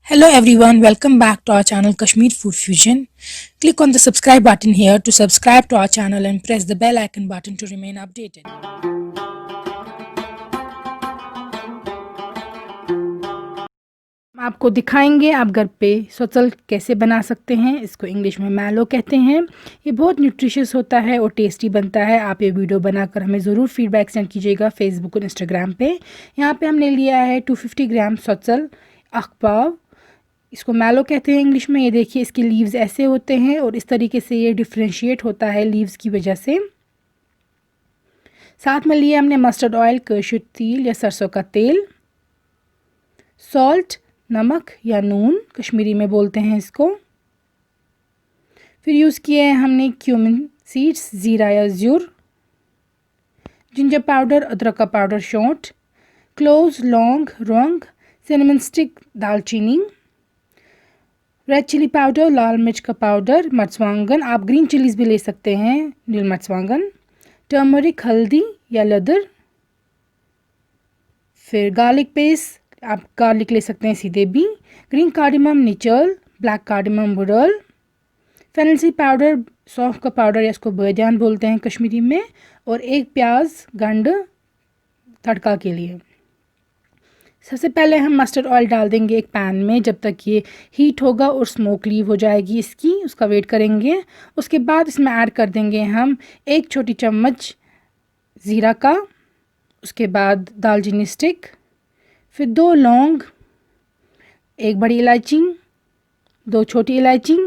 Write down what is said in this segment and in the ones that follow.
Hello everyone, welcome back to our channel Kashmir Food Fusion. Click on the subscribe button here to subscribe to our channel and press the bell icon button to remain updated. हम आपको दिखाएंगे आप घर पे सोचल कैसे बना सकते हैं। इसको इंग्लिश में मैलो कहते हैं। ये बहुत न्यूट्रिशियस होता है और टेस्टी बनता है। आप ये वीडियो बनाकर हमें ज़रूर फीडबैक सेंड कीजिएगा फेसबुक और इंस्टाग्राम पे। यहाँ पे हमने लिया है 250 ग्राम सोचल अखपाव। इसको मैलो कहते हैं इंग्लिश में। ये देखिए इसके लीव्स ऐसे होते हैं और इस तरीके से ये डिफ्रेंशिएट होता है लीव्स की वजह से। साथ में लिए हमने मस्टर्ड ऑयल, कसूर तेल या सरसों का तेल, सॉल्ट नमक या नून कश्मीरी में बोलते हैं इसको। फिर यूज़ किए हैं हमने क्यूमिन सीड्स, ज़ीरा या ज़ूर, जिंजर पाउडर, अदरक का पाउडर शौंठ, क्लोव्स, लौंग, रौंग, सिनेमन स्टिक, दालचीनी, रेड चिली पाउडर, लाल मिर्च का पाउडर, मर्चवांगन, आप ग्रीन चिलीज़ भी ले सकते हैं, नील मर्चवांगन, टर्मरिक, हल्दी या लेदर, फिर गार्लिक पेस्ट, आप गार्लिक ले सकते हैं सीधे भी, ग्रीन कार्डिमम, निचल, ब्लैक कार्डिमम, बुरल, फेनल सीड पाउडर, सौंफ का पाउडर या इसको बदियान बोलते हैं कश्मीरी में, और एक प्याज गंड तड़का के लिए। सबसे पहले हम मस्टर्ड ऑयल डाल देंगे एक पैन में। जब तक ये हीट होगा और स्मोक लीव हो जाएगी इसकी, उसका वेट करेंगे। उसके बाद इसमें ऐड कर देंगे हम 1 छोटी चम्मच ज़ीरा का, उसके बाद दालचीनी स्टिक, फिर 2 लौंग, 1 बड़ी इलायची, 2 छोटी इलायची,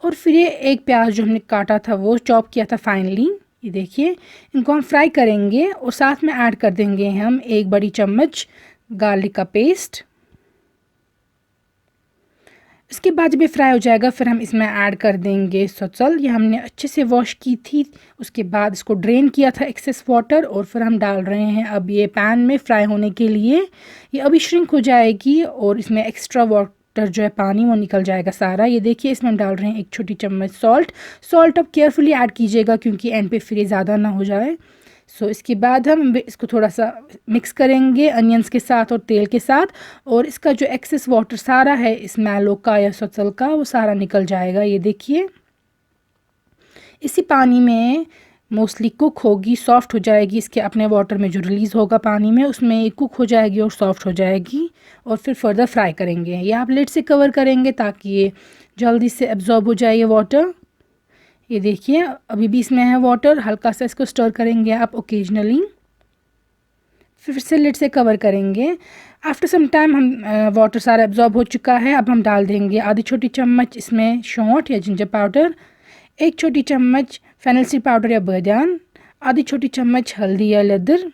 और फिर ये एक प्याज जो हमने काटा था वो चॉप किया था फाइनली। ये देखिए इनको हम फ्राई करेंगे और साथ में ऐड कर देंगे हम 1 बड़ी चम्मच गार्लिक का पेस्ट। इसके बाद जब ये फ्राई हो जाएगा फिर हम इसमें ऐड कर देंगे सोचल। ये हमने अच्छे से वॉश की थी, उसके बाद इसको ड्रेन किया था एक्सेस वाटर, और फिर हम डाल रहे हैं अब ये पैन में फ्राई होने के लिए। ये अभी श्रिंक हो जाएगी और इसमें एक्स्ट्रा वाटर जो है पानी वो निकल जाएगा सारा। ये देखिए इसमें हम डाल रहे हैं 1 छोटी चम्मच सॉल्ट अब केयरफुली ऐड कीजिएगा क्योंकि एंड पे फिर ये ज़्यादा ना हो जाए। इसके बाद हम इसको थोड़ा सा मिक्स करेंगे अनियंस के साथ और तेल के साथ, और इसका जो एक्सेस वाटर सारा है इस मैलो का या सोचल का वो सारा निकल जाएगा। ये देखिए इसी पानी में मोस्टली कुक होगी, सॉफ्ट हो जाएगी। इसके अपने वाटर में जो रिलीज़ होगा पानी में उसमें कुक हो जाएगी और सॉफ्ट हो जाएगी, और फिर फर्दर फ्राई करेंगे। ये आप लिड से कवर करेंगे ताकि ये जल्दी से एब्जॉर्ब हो जाए ये वाटर। ये देखिए अभी भी इसमें है वाटर, हल्का सा इसको स्टर करेंगे आप ओकेजनली, फिर से लिड से कवर करेंगे। आफ्टर सम टाइम हम वाटर सारा एब्जॉर्ब हो चुका है। अब हम डाल देंगे आधी छोटी चम्मच इसमें शौंठ या जिंजर पाउडर, 1 छोटी चम्मच फेनल सीड पाउडर या बदियान, आधी छोटी चम्मच हल्दी या लेदर,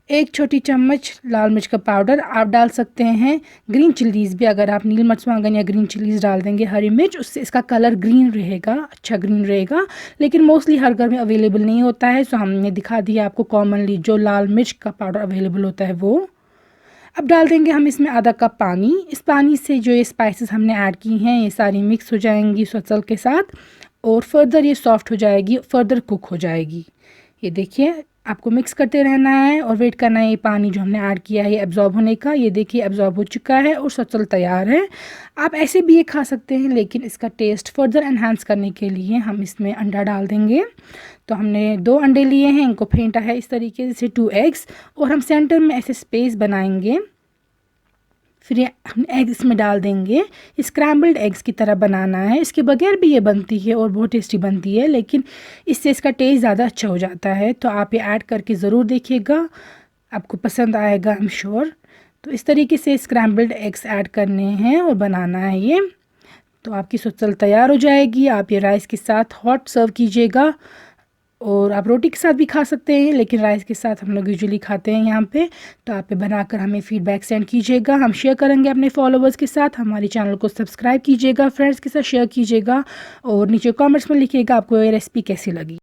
1 छोटी चम्मच लाल मिर्च का पाउडर। आप डाल सकते हैं ग्रीन चिलीज़ भी, अगर आप नील मर्चवांगन या ग्रीन चिलीज़ डाल देंगे, हरी मिर्च, उससे इसका कलर ग्रीन रहेगा, अच्छा ग्रीन रहेगा। लेकिन मोस्टली हर घर में अवेलेबल नहीं होता है, सो हमने दिखा दिया आपको कॉमनली जो लाल मिर्च का पाउडर अवेलेबल होता है वो। अब डाल देंगे हम इसमें आधा कप पानी। इस पानी से जो ये स्पाइसेस हमने ऐड की हैं ये सारी मिक्स हो जाएंगी सोचल के साथ, और फर्दर ये सॉफ्ट हो जाएगी, फर्दर कुक हो जाएगी। ये देखिए आपको मिक्स करते रहना है और वेट करना है ये पानी जो हमने ऐड किया है ये एब्जॉर्ब होने का। ये देखिए एब्जॉर्ब हो चुका है और सोचल तैयार है। आप ऐसे भी ये खा सकते हैं, लेकिन इसका टेस्ट फर्दर एनहांस करने के लिए हम इसमें अंडा डाल देंगे। तो हमने 2 अंडे लिए हैं, इनको फेंटा है इस तरीके से 2 एग्स, और हम सेंटर में ऐसे स्पेस बनाएंगे। फिर ये हम एग इसमें डाल देंगे। स्क्रैम्बल्ड एग्स की तरह बनाना है, इसके बगैर भी ये बनती है और बहुत टेस्टी बनती है, लेकिन इससे इसका टेस्ट ज़्यादा अच्छा हो जाता है। तो आप ये ऐड करके ज़रूर देखिएगा, आपको पसंद आएगा आई एम श्योर। तो इस तरीके से स्क्रैम्बल्ड एग्स ऐड करने हैं और बनाना है ये। तो आपकी सोचल तैयार हो जाएगी। आप ये राइस के साथ हॉट सर्व कीजिएगा, और आप रोटी के साथ भी खा सकते हैं, लेकिन राइस के साथ हम लोग यूजुअली खाते हैं यहाँ पे। तो आप ये बनाकर हमें फीडबैक सेंड कीजिएगा, हम शेयर करेंगे अपने फॉलोवर्स के साथ। हमारे चैनल को सब्सक्राइब कीजिएगा, फ्रेंड्स के साथ शेयर कीजिएगा, और नीचे कमेंट्स में लिखिएगा आपको ये रेसिपी कैसी लगी।